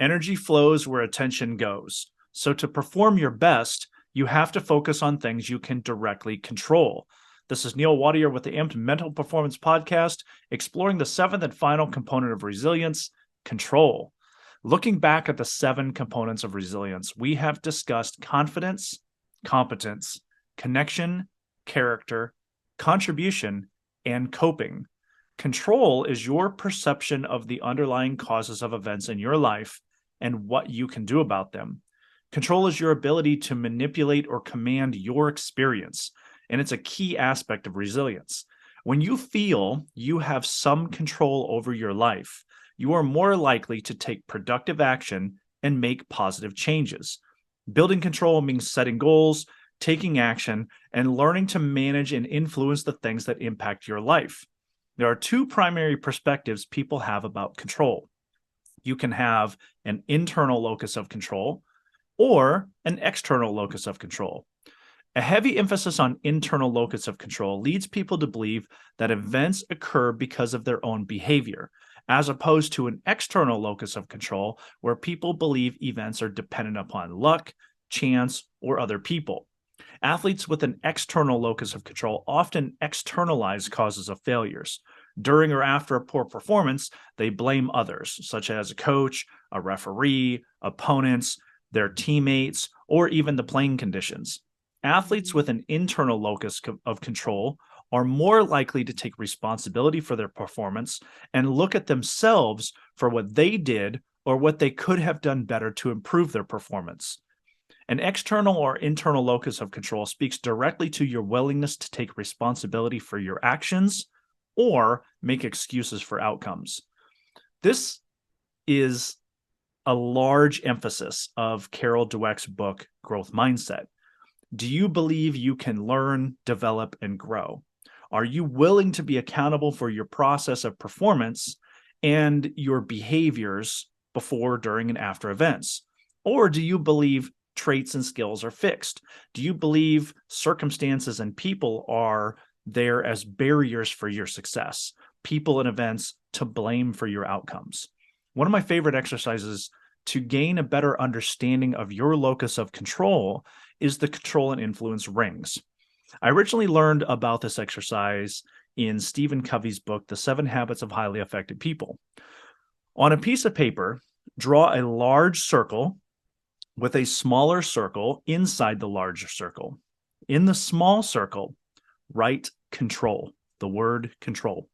Energy flows where attention goes. So to perform your best, you have to focus on things you can directly control. This is Neil Wadier with the Amped Mental Performance Podcast, exploring the seventh and final component of resilience, control. Looking back at the 7 components of resilience, we have discussed confidence, competence, connection, character, contribution, and coping. Control is your perception of the underlying causes of events in your life and what you can do about them. Control is your ability to manipulate or command your experience, and it's a key aspect of resilience. When you feel you have some control over your life, you are more likely to take productive action and make positive changes. Building control means setting goals, taking action, and learning to manage and influence the things that impact your life. There are 2 primary perspectives people have about control. You can have an internal locus of control or an external locus of control. A heavy emphasis on internal locus of control leads people to believe that events occur because of their own behavior, as opposed to an external locus of control where people believe events are dependent upon luck, chance, or other people. Athletes with an external locus of control often externalize causes of failures. During or after a poor performance, they blame others, such as a coach, a referee, opponents, their teammates, or even the playing conditions. Athletes with an internal locus of control are more likely to take responsibility for their performance and look at themselves for what they did or what they could have done better to improve their performance. An external or internal locus of control speaks directly to your willingness to take responsibility for your actions or make excuses for outcomes. This is a large emphasis of Carol Dweck's book, Growth Mindset. Do you believe you can learn, develop, and grow? Are you willing to be accountable for your process of performance and your behaviors before, during, and after events? Or do you believe traits and skills are fixed? Do you believe circumstances and people are there as barriers for your success, people and events to blame for your outcomes? One of my favorite exercises to gain a better understanding of your locus of control is the control and influence rings. I originally learned about this exercise in Stephen Covey's book, The 7 Habits of Highly Effective People. On a piece of paper, draw a large circle with a smaller circle inside the larger circle. In the small circle, write control, the word control.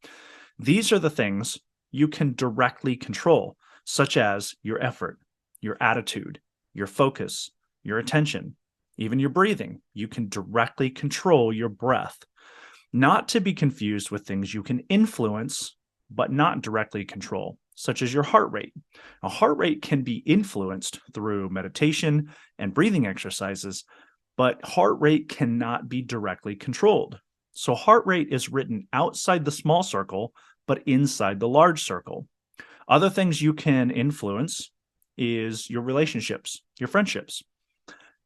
These are the things you can directly control, such as your effort, your attitude, your focus, your attention, even your breathing. You can directly control your breath, not to be confused with things you can influence, but not directly control, such as your heart rate. A heart rate can be influenced through meditation and breathing exercises, but heart rate cannot be directly controlled. So heart rate is written outside the small circle, but inside the large circle. Other things you can influence is your relationships, your friendships,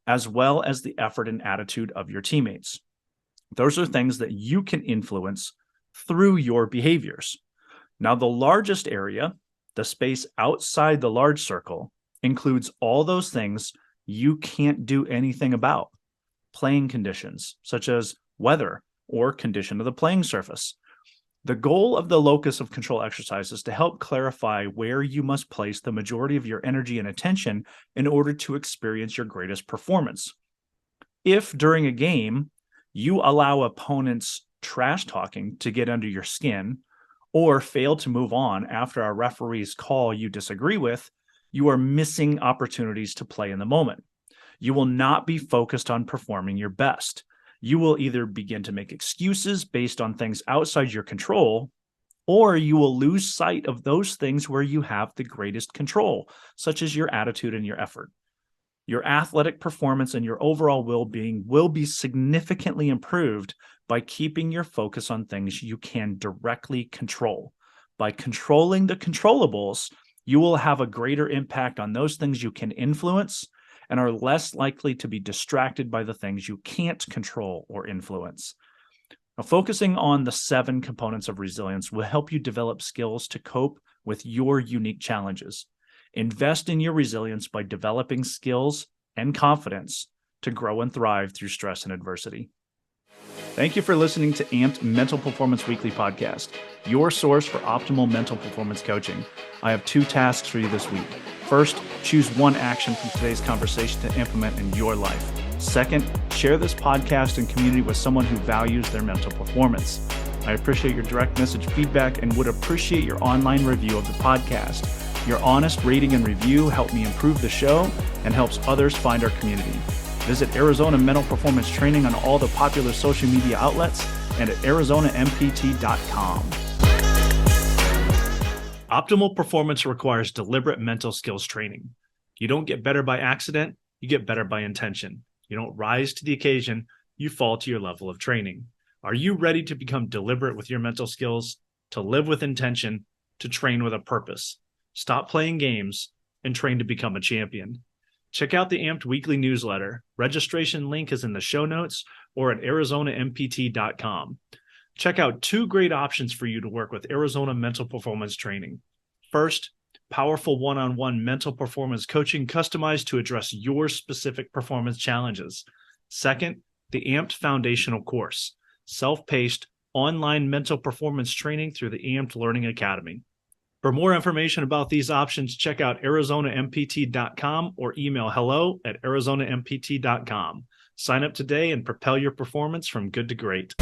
as well as the effort and attitude of your teammates. Those are things that you can influence through your behaviors. Now, the largest area, the space outside the large circle, includes all those things you can't do anything about. Playing conditions, such as weather or condition of the playing surface. The goal of the locus of control exercise is to help clarify where you must place the majority of your energy and attention in order to experience your greatest performance. If during a game you allow opponents' trash talking to get under your skin or fail to move on after a referee's call you disagree with, you are missing opportunities to play in the moment. You will not be focused on performing your best. You will either begin to make excuses based on things outside your control, or you will lose sight of those things where you have the greatest control, such as your attitude and your effort. Your athletic performance and your overall well-being will be significantly improved by keeping your focus on things you can directly control. By controlling the controllables, you will have a greater impact on those things you can influence and are less likely to be distracted by the things you can't control or influence. Now, focusing on the 7 components of resilience will help you develop skills to cope with your unique challenges. Invest in your resilience by developing skills and confidence to grow and thrive through stress and adversity. Thank you for listening to Amped Mental Performance Weekly Podcast, your source for optimal mental performance coaching. I have 2 tasks for you this week. First, choose one action from today's conversation to implement in your life. Second, share this podcast and community with someone who values their mental performance. I appreciate your direct message feedback and would appreciate your online review of the podcast. Your honest rating and review help me improve the show and helps others find our community. Visit Arizona Mental Performance Training on all the popular social media outlets and at arizonampt.com. Optimal performance requires deliberate mental skills training. You don't get better by accident, you get better by intention. You don't rise to the occasion, you fall to your level of training. Are you ready to become deliberate with your mental skills, to live with intention, to train with a purpose? Stop playing games and train to become a champion. Check out the Amped Weekly newsletter. Registration link is in the show notes or at arizonampt.com. Check out 2 great options for you to work with Arizona Mental Performance Training. First, powerful one-on-one mental performance coaching customized to address your specific performance challenges. Second, the Amped Foundational Course, self-paced online mental performance training through the Amped Learning Academy. For more information about these options, check out arizonampt.com or email hello@arizonampt.com. Sign up today and propel your performance from good to great.